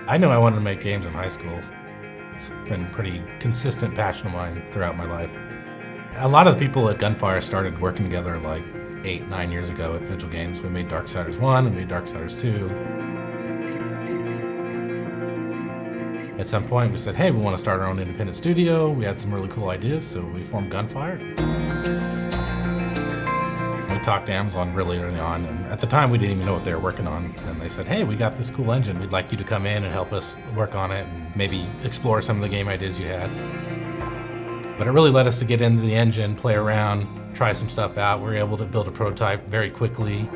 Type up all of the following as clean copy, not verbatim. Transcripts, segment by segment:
I knew I wanted to make games in high school. It's been a pretty consistent passion of mine throughout my life. A lot of the people at Gunfire started working together like 8, 9 years ago at Vigil Games. We made Darksiders 1 and made Darksiders 2. At some point we said, hey, we want to start our own independent studio. We had some really cool ideas, so we formed Gunfire. We talked to Amazon really early on, and at the time we didn't even know what they were working on. And they said, hey, we got this cool engine. We'd like you to come in and help us work on it and maybe explore some of the game ideas you had. But it really led us to get into the engine, play around, try some stuff out. We were able to build a prototype very quickly.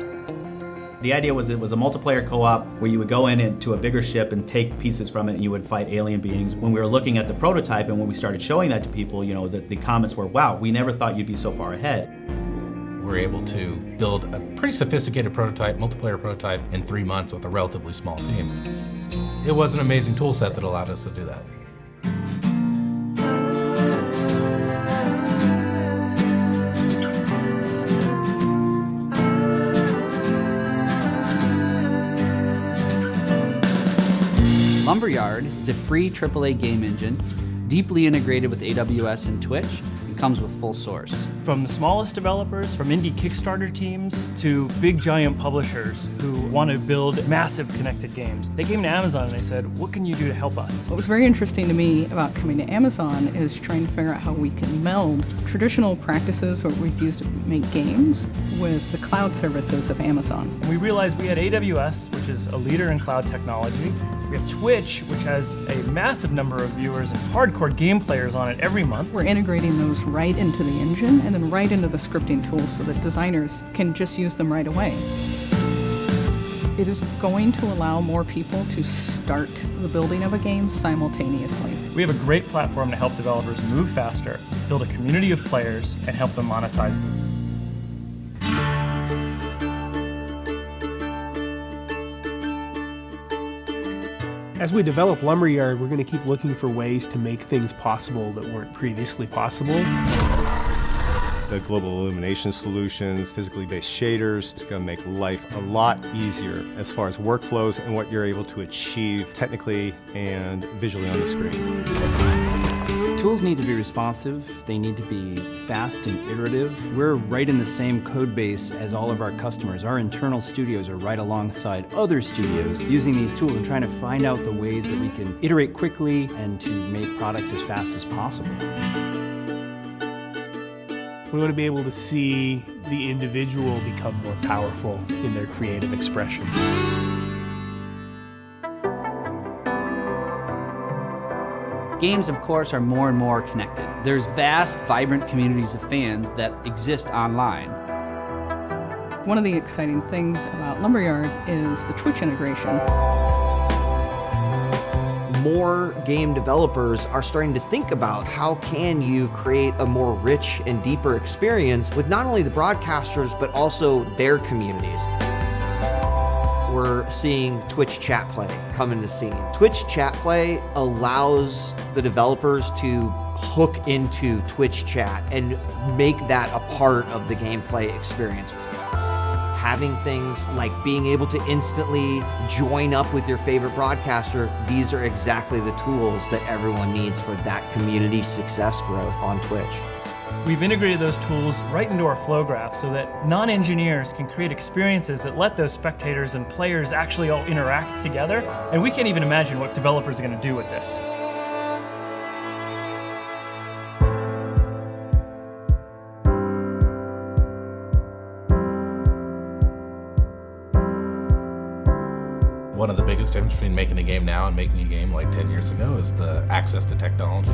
The idea was it was a multiplayer co-op where you would go into a bigger ship and take pieces from it and you would fight alien beings. When we were looking at the prototype and when we started showing that to people, you know, the comments were, wow, we never thought you'd be so far ahead. We were able to build a pretty sophisticated prototype, multiplayer prototype, in 3 months with a relatively small team. It was an amazing tool set that allowed us to do that. Lumberyard is a free AAA game engine, deeply integrated with AWS and Twitch, and comes with full source. From the smallest developers, from indie Kickstarter teams, to big giant publishers who want to build massive connected games. They came to Amazon and they said, what can you do to help us? What was very interesting to me about coming to Amazon is trying to figure out how we can meld traditional practices, what we've used to make games, with the cloud services of Amazon. And we realized we had AWS, which is a leader in cloud technology. We have Twitch, which has a massive number of viewers and hardcore game players on it every month. We're integrating those right into the engine and then right into the scripting tools so that designers can just use them right away. It is going to allow more people to start the building of a game simultaneously. We have a great platform to help developers move faster, build a community of players, and help them monetize them. As we develop Lumberyard, we're going to keep looking for ways to make things possible that weren't previously possible. The global illumination solutions, physically based shaders, it's going to make life a lot easier as far as workflows and what you're able to achieve technically and visually on the screen. Tools need to be responsive, they need to be fast and iterative. We're right in the same code base as all of our customers. Our internal studios are right alongside other studios using these tools and trying to find out the ways that we can iterate quickly and to make product as fast as possible. We want to be able to see the individual become more powerful in their creative expression. Games, of course, are more and more connected. There's vast, vibrant communities of fans that exist online. One of the exciting things about Lumberyard is the Twitch integration. More game developers are starting to think about how can you create a more rich and deeper experience with not only the broadcasters, but also their communities. We're seeing Twitch chat play come into the scene. Twitch chat play allows the developers to hook into Twitch chat and make that a part of the gameplay experience. Having things like being able to instantly join up with your favorite broadcaster, these are exactly the tools that everyone needs for that community success growth on Twitch. We've integrated those tools right into our flow graph so that non-engineers can create experiences that let those spectators and players actually all interact together, and we can't even imagine what developers are going to do with this. One of the biggest differences between making a game now and making a game like 10 years ago is the access to technology.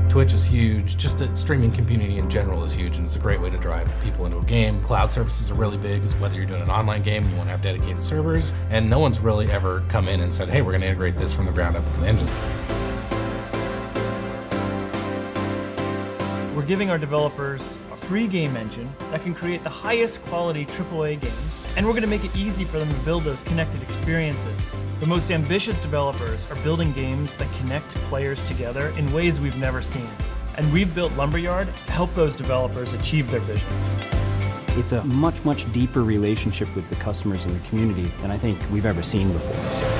Twitch is huge, just the streaming community in general is huge, and it's a great way to drive people into a game. Cloud services are really big, is whether you're doing an online game and you want to have dedicated servers, and no one's really ever come in and said, hey, we're going to integrate this from the ground up from the engine. We're giving our developers a free game engine that can create the highest quality AAA games, and we're going to make it easy for them to build those connected experiences. The most ambitious developers are building games that connect players together in ways we've never seen. And we've built Lumberyard to help those developers achieve their vision. It's a much, much deeper relationship with the customers and the communities than I think we've ever seen before.